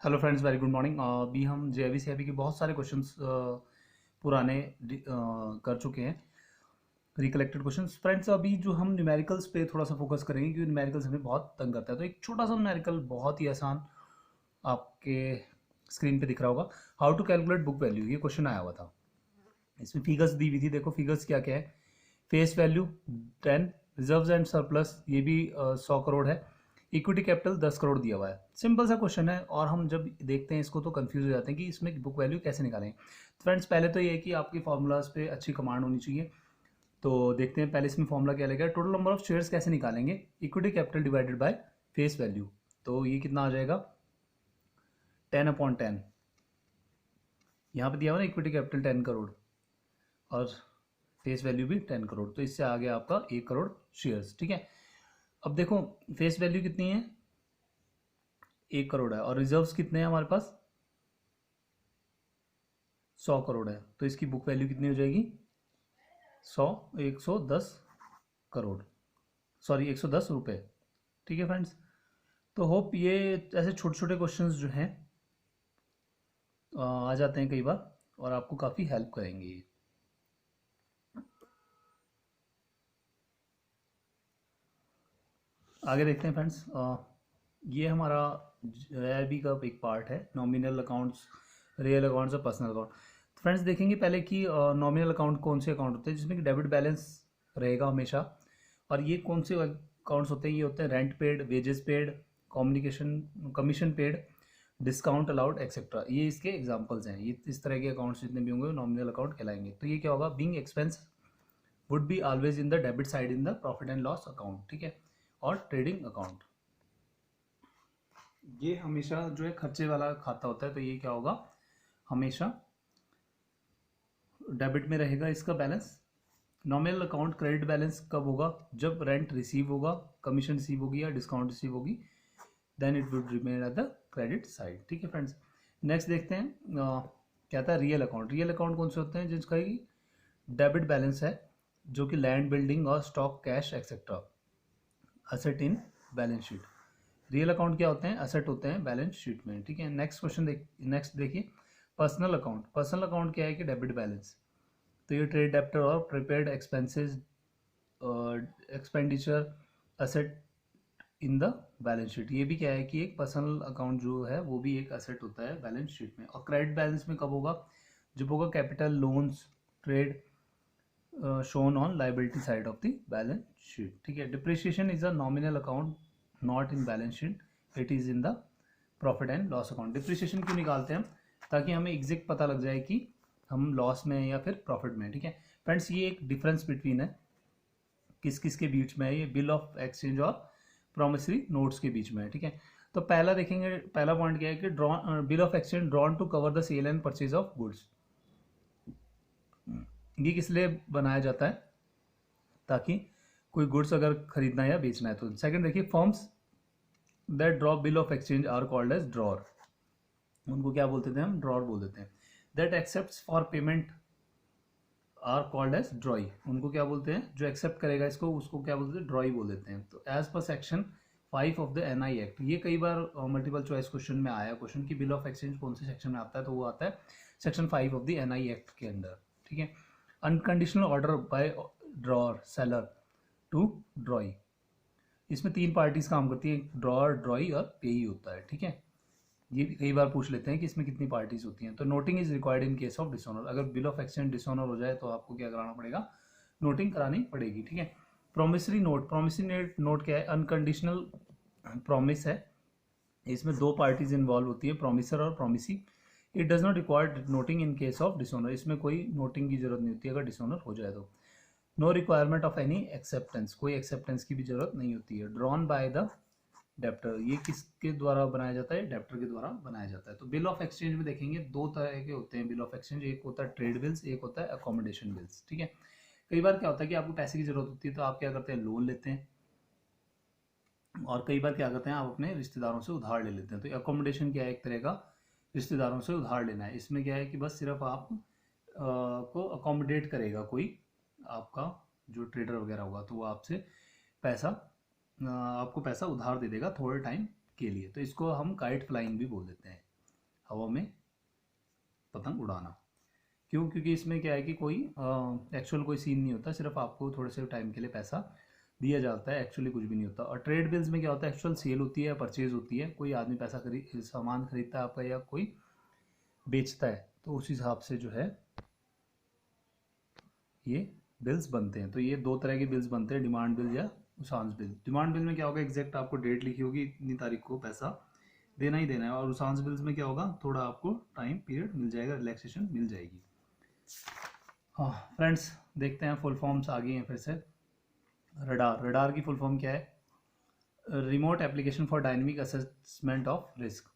Hello friends, very good morning. अभी हम JIB के बहुत सारे क्वेश्चंस पुराने कर चुके हैं, रिकलेक्टेड क्वेश्चंस। फ्रेंड्स, अभी जो हम न्यूमेरिकल्स पे थोड़ा सा फोकस करेंगे क्योंकि न्यूमेरिकल्स हमें बहुत तंग करता है। तो एक छोटा सा न्यूमेरिकल बहुत ही आसान आपके स्क्रीन पे दिख रहा होगा। How to calculate book value, ये क्वेश्चन आया हुआ था। इसमें फिगर्स दी हुई थी, देखो फिगर्स क्या क्या है। Face value 10, reserves and surplus ये भी 100 करोड़ है, इक्विटी कैपिटल 10 करोड़ दिया हुआ है। सिंपल सा क्वेश्चन है और हम जब देखते हैं इसको तो कंफ्यूज हो जाते हैं कि इसमें बुक वैल्यू कैसे निकालें। फ्रेंड्स, पहले तो ये है कि आपकी फार्मूलाज पे अच्छी कमांड होनी चाहिए। तो देखते हैं पहले इसमें फॉर्मूला क्या लगेगा। टोटल नंबर ऑफ शेयर्स कैसे निकालेंगे, equity capital divided by face value. तो ये कितना आ जाएगा, 10/10। यहाँ पे दिया हुआ ना इक्विटी कैपिटल 10 करोड़ और फेस वैल्यू भी 10 करोड़, तो इससे आ गया आपका 1 करोड़ शेयर्स। ठीक है, अब देखो फेस वैल्यू कितनी है, 1 करोड़ है, और रिजर्व्स कितने हैं हमारे पास, 100 करोड़ है। तो इसकी बुक वैल्यू कितनी हो जाएगी, 110 करोड़, सॉरी 110 रुपये। ठीक है फ्रेंड्स, तो होप ये ऐसे छोटे छोटे क्वेश्चंस जो हैं आ जाते हैं कई बार और आपको काफ़ी हेल्प करेंगे ये। आगे देखते हैं फ्रेंड्स। ये हमारा आईबी का एक पार्ट है, नॉमिनल अकाउंट्स, रियल अकाउंट्स और पर्सनल अकाउंट। फ्रेंड्स देखेंगे पहले कि नॉमिनल अकाउंट कौन से अकाउंट होते हैं जिसमें कि डेबिट बैलेंस रहेगा हमेशा। और ये कौन से अकाउंट्स होते हैं, ये होते हैं rent paid, wages paid, communication commission paid, discount allowed etcetera. ये इसके एग्जांपल्स हैं। ये इस तरह के अकाउंट्स जितने भी होंगे नॉमिनल अकाउंट कहलाएंगे। तो ये क्या होगा, being expense would be always in the debit side in the profit and loss account. ठीक है, और ट्रेडिंग अकाउंट ये हमेशा जो है खर्चे वाला खाता होता है। तो ये क्या होगा, हमेशा डेबिट में रहेगा इसका balance. Nominal account credit balance कब होगा, जब रेंट रिसीव होगा, कमीशन रिसीव होगी या डिस्काउंट रिसीव होगी, then it would remain at the credit side. ठीक है फ्रेंड्स, नेक्स्ट देखते हैं क्या था रियल अकाउंट। रियल अकाउंट कौन से होते हैं, जिसका डेबिट बैलेंस है जो कि लैंड, बिल्डिंग और stock, cash etcetera, asset in balance sheet. Real account क्या होते हैं, असेट होते हैं बैलेंस शीट में। ठीक है, नेक्स्ट क्वेश्चन नेक्स्ट देखिए पर्सनल अकाउंट। पर्सनल अकाउंट क्या है कि डेबिट बैलेंस। तो ये ट्रेड डेप्टर और prepared expenses, expenditure, asset in the balance sheet. ये भी क्या है कि एक पर्सनल अकाउंट जो है वो भी एक असेट होता है बैलेंस शीट में। और क्रेडिट बैलेंस में कब होगा, जब होगा capital, loans, trade shown on liability side of the balance sheet. ठीक है, depreciation is a nominal account not in balance sheet, it is in the profit and loss account. Depreciation क्यों निकालते हैं हम, ताकि हमें एग्जैक्ट पता लग जाए कि हम लॉस में हैं या फिर प्रॉफिट में। ठीक है फ्रेंड्स, ये एक डिफरेंस बिटवीन है किस किस के बीच में है, ये बिल ऑफ एक्सचेंज और प्रोमिसरी नोट्स के बीच में है। ठीक है, तो पहला देखेंगे, पहला पॉइंट क्या है कि bill of exchange drawn to cover the sale and purchase of goods. ये किस लिए बनाया जाता है, ताकि कोई गुड्स अगर खरीदना या बेचना है तो। सेकंड देखिए, firms that draw bill of exchange are called as drawer. उनको क्या बोलते थे हम, ड्रॉर बोल देते हैं। That accept for payment are called as drawee. उनको क्या बोलते हैं, जो एक्सेप्ट करेगा इसको उसको क्या बोलते हैं, ड्रॉई बोल देते हैं। तो as per section 5 of the NI act, ये कई बार मल्टीपल चॉइस क्वेश्चन में आया क्वेश्चन कि बिल ऑफ एक्सचेंज कौन से सेक्शन में आता है, तो वो आता है section 5 of the NI act के अंदर। ठीक है, unconditional order by drawer seller to drawee. इसमें तीन पार्टीज काम करती है, ड्रॉर, ड्रॉई और पेई होता है। ठीक है, ये भी कई बार पूछ लेते हैं कि इसमें कितनी पार्टीज होती हैं। तो noting is required in case of dishonour. अगर बिल ऑफ एक्सचेंज डिसऑनर हो जाए तो आपको क्या कराना पड़ेगा, नोटिंग करानी पड़ेगी। ठीक है, प्रोमिसरी नोट। प्रोमिसरी नोट क्या है, अनकंडीशनल प्रॉमिस है, इसमें दो पार्टीज इन्वॉल्व होती है, प्रोमिसर और promisee. It does not required noting in case of dishonour, इसमें कोई नोटिंग की जरूरत नहीं होती अगर डिसऑनर हो जाए तो। No requirement of any acceptance, कोई एक्सेप्टेंस की भी जरूरत नहीं होती है। ड्रॉन बाय द डेप्टर, ये किसके द्वारा बनाया जाता है, डेप्टर के द्वारा बनाया जाता है। तो बिल ऑफ एक्सचेंज में देखेंगे दो तरह के होते हैं बिल ऑफ एक्सचेंज, एक होता है ट्रेड बिल्स, एक होता है अकोमोडेशन बिल्स। ठीक है, कई बार क्या होता है कि आपको पैसे की जरूरत होती है तो आप क्या करते हैं, लोन लेते हैं, और कई बार क्या करते हैं, आप अपने रिश्तेदारों से उधार ले लेते हैं। तो अकोमोडेशन क्या है, एक तरह का रिश्तेदारों से उधार लेना है। इसमें क्या है कि बस सिर्फ आप को अकोमोडेट करेगा कोई, आपका जो ट्रेडर वगैरह होगा, तो वो आपसे पैसा आपको पैसा उधार दे देगा थोड़े टाइम के लिए। तो इसको हम काइट फ्लाइंग भी बोल देते हैं। हवा में पतंग उड़ाना। क्यों? क्योंकि इसमें क्या है कि कोई एक्चुअल कोई सीन नहीं होता, सिर्फ आपको थोड़े से टाइम के लिए पैसा दिया जाता है, एक्चुअली कुछ भी नहीं होता। और ट्रेड बिल्स में क्या होता है, एक्चुअल सेल होती है, परचेज होती है, कोई आदमी पैसा सामान खरीदता है आपका या कोई बेचता है, तो उस हिसाब से जो है ये बिल्स बनते हैं। तो ये दो तरह के बिल्स बनते हैं, डिमांड बिल या उसांस बिल। डिमांड बिल में क्या होगा, एग्जैक्ट आपको डेट लिखी होगी, इतनी तारीख को पैसा देना ही देना है। और उसांस बिल्स में क्या होगा, थोड़ा आपको टाइम पीरियड मिल जाएगा, रिलैक्सेशन मिल जाएगी। हाँ फ्रेंड्स, देखते हैं फुल फॉर्म्स आ गई हैं फिर से। रडार, रडार की फुल फॉर्म क्या है, remote application for dynamic assessment of risk.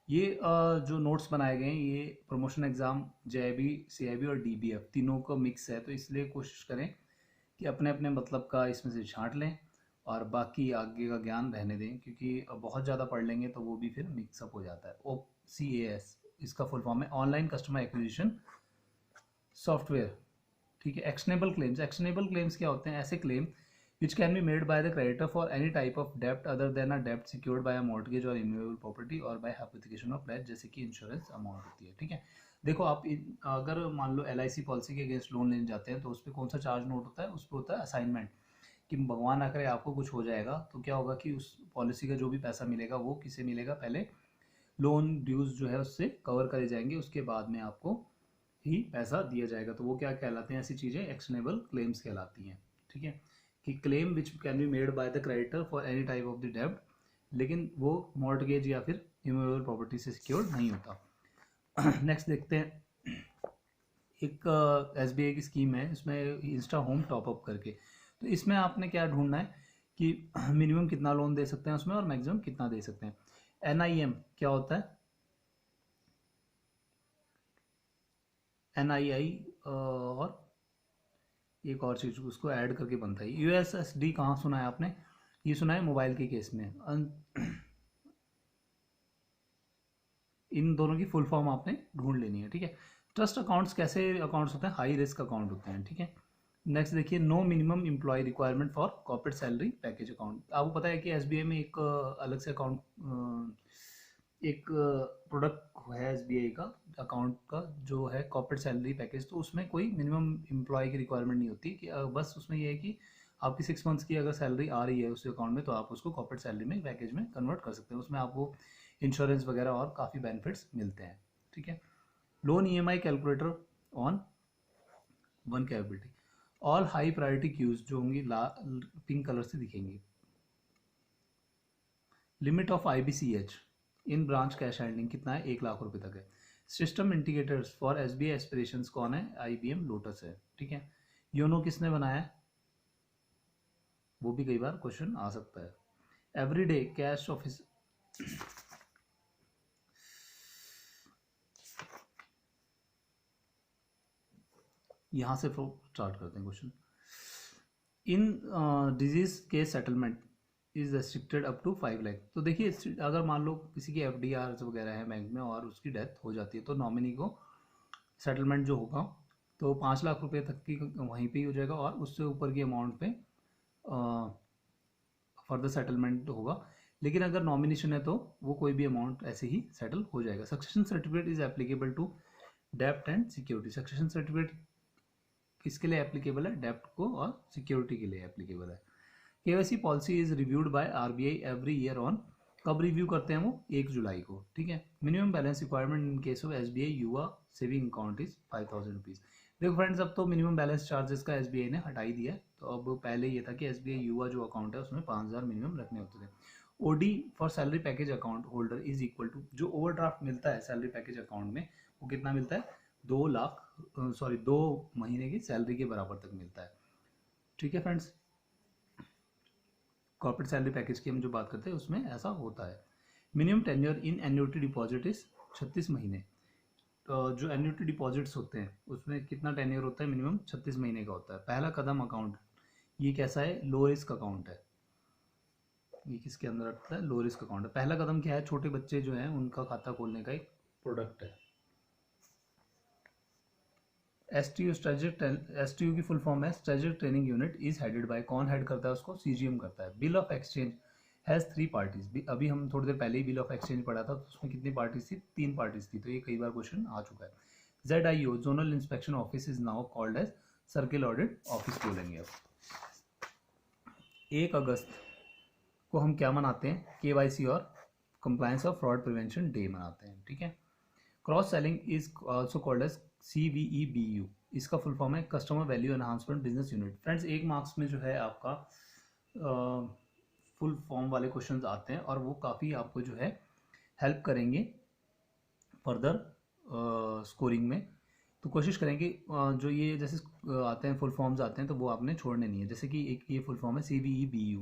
ये जो नोट्स बनाए गए हैं ये प्रमोशन एग्ज़ाम जेआईबी, सीआईबी और डीबीएफ तीनों का मिक्स है, तो इसलिए कोशिश करें कि अपने अपने मतलब का इसमें से छांट लें और बाकी आगे का ज्ञान रहने दें, क्योंकि बहुत ज़्यादा पढ़ लेंगे तो वो भी फिर मिक्सअप हो जाता है। OCAS इसका फुल फॉर्म है, ऑनलाइन कस्टमर एक्विजिशन सॉफ्टवेयर। ठीक है। एक्शनेबल क्लेम्स, एक्शनेबल क्लेम्स क्या होते हैं, ऐसे claim which can be made by the creditor for any type of debt other than a debt secured by a mortgage or immovable property or by hypothecation of pledge, जैसे कि insurance amount होती है। ठीक है। देखो आप अगर मान लो LIC पॉलिसी के अगेंस्ट लोन लेने जाते हैं तो उस पर कौन सा चार्ज नोट होता है, उस पर होता है असाइनमेंट, कि भगवान ना करे आपको कुछ हो जाएगा तो क्या होगा कि उस पॉलिसी का जो भी पैसा मिलेगा वो किसे मिलेगा, पहले लोन ड्यूज जो है उससे कवर करे जाएंगे, उसके बाद में आपको ही पैसा दिया जाएगा। तो वो क्या कहलाते हैं, ऐसी चीज़ें एक्शनेबल क्लेम्स कहलाती हैं। ठीक है, कि claim which can be made by the creditor for any type of the डेब्ट, लेकिन वो मॉर्टगेज या फिर इमूवेबल प्रॉपर्टी से सिक्योर्ड नहीं होता। नेक्स्ट देखते हैं, एक SBI की स्कीम है, इसमें इंस्टा होम टॉपअप करके। तो इसमें आपने क्या ढूंढना है कि मिनिमम कितना लोन दे सकते हैं उसमें और मैक्सिमम कितना दे सकते हैं। NIM क्या होता है, NII और एक और चीज़ उसको ऐड करके बनता है। USSD कहाँ सुना है आपने, ये सुना है मोबाइल के केस में। इन दोनों की फुल फॉर्म आपने ढूंढ लेनी है। ठीक है। ट्रस्ट अकाउंट्स कैसे अकाउंट्स होते हैं, हाई रिस्क अकाउंट होते हैं। ठीक है। नेक्स्ट देखिए, no minimum employ requirement for corporate salary package account. आपको पता है कि SBI में एक अलग से अकाउंट, एक प्रोडक्ट है SBI का अकाउंट का जो है कॉर्पोरेट सैलरी पैकेज। तो उसमें कोई मिनिमम एम्प्लॉय की रिक्वायरमेंट नहीं होती, कि बस उसमें ये है कि आपकी 6 मंथ्स की अगर सैलरी आ रही है उस अकाउंट में तो आप उसको कॉर्पोरेट सैलरी में पैकेज में कन्वर्ट कर सकते हैं। उसमें आपको इंश्योरेंस वगैरह और काफ़ी बेनिफिट्स मिलते हैं। ठीक है। Loan EMI calculator on one capability, all high priority queues जो होंगी पिंक कलर से दिखेंगी। Limit of IBCH in branch cash handling कितना है, 1 लाख रुपए तक है। System integrators for SBI aspirations कौन है, IBM लोटस है। ठीक है। योनो किसने बनाया है, वो भी कई बार क्वेश्चन आ सकता है। एवरीडे कैश ऑफिस, यहां से स्टार्ट करते हैं क्वेश्चन। इन डिजीज के settlement is restricted up to 5 lakh. तो देखिए, अगर मान लो किसी की FDR वगैरह है बैंक में और उसकी डेथ हो जाती है तो नॉमिनी को सेटलमेंट जो होगा तो 5 लाख रुपए तक की वहीं पे ही हो जाएगा, और उससे ऊपर की अमाउंट पे फर्दर सेटलमेंट होगा। लेकिन अगर नॉमिनेशन है तो वो कोई भी अमाउंट ऐसे ही सेटल हो जाएगा। Succession certificate is applicable to डेप्ट एंड सिक्योरिटी। सक्सेशन सर्टिफिकेट किसके लिए एप्लीकेबल है, डेप्ट को और सिक्योरिटी के लिए एप्लीकेबल है। KYC policy is reviewed by RBI every year on, कब रिव्यू करते हैं वो, 1 जुलाई को। ठीक है। Minimum balance requirement in case of SBI युवा सेविंग अकाउंट इज 5000 रुपीज़। देखो फ्रेंड्स, अब तो मिनिमम बैलेंस चार्जेस का SBI ने हटा ही दिया है। तो अब पहले ये था कि SBI युवा जो अकाउंट है उसमें 5000 मिनिमम रखने होते थे। OD for salary package account holder is equal to, जो ओवरड्राफ्ट मिलता है सैलरी पैकेज अकाउंट में वो कितना मिलता है, 2 महीने की सैलरी के बराबर तक मिलता है। ठीक है फ्रेंड्स, कॉर्पोरेट सैलरी पैकेज की हम जो बात करते हैं उसमें ऐसा होता है। Minimum tenure in annuity deposit is 36 महीने। तो जो एन्युटी डिपॉजिट्स होते हैं उसमें कितना टेन्योर होता है, मिनिमम 36 महीने का होता है। पहला कदम अकाउंट, ये कैसा है, लो रिस्क अकाउंट है। ये किसके अंदर आता है, लो रिस्क अकाउंट है। पहला कदम क्या है, छोटे बच्चे जो हैं उनका खाता खोलने का एक प्रोडक्ट है। STU की फुल फॉर्म है strategic training unit is headed by, कौन हेड करता है उसको, CGM करता है। Bill of exchange has 3 parties. अभी हम थोड़ी देर पहले ही बिल ऑफ एक्सचेंज पढ़ा था, तो उसमें कितनी पार्टीज थी? 3 पार्टीज थी। तो ये कई बार क्वेश्चन आ चुका है। ZIO zonal inspection office is now called as circle audit office बोलेंगे। अब 1 अगस्त को हम क्या मनाते हैं? KYC और कंप्लायंस और फ्रॉड प्रिवेंशन डे मनाते हैं, ठीक है। Cross selling is also called as CVEBU। इसका फुल फॉर्म है customer value enhancement business unit. Friends, 1 marks में जो है आपका फुल फॉर्म वाले क्वेश्चंस आते हैं और वो काफ़ी आपको जो है हेल्प करेंगे फर्दर स्कोरिंग में। तो कोशिश करेंगे जो ये जैसे आते हैं फुल फॉर्म्स आते हैं तो वो आपने छोड़ने नहीं है। जैसे कि एक ये फुल फॉर्म है CVEBU,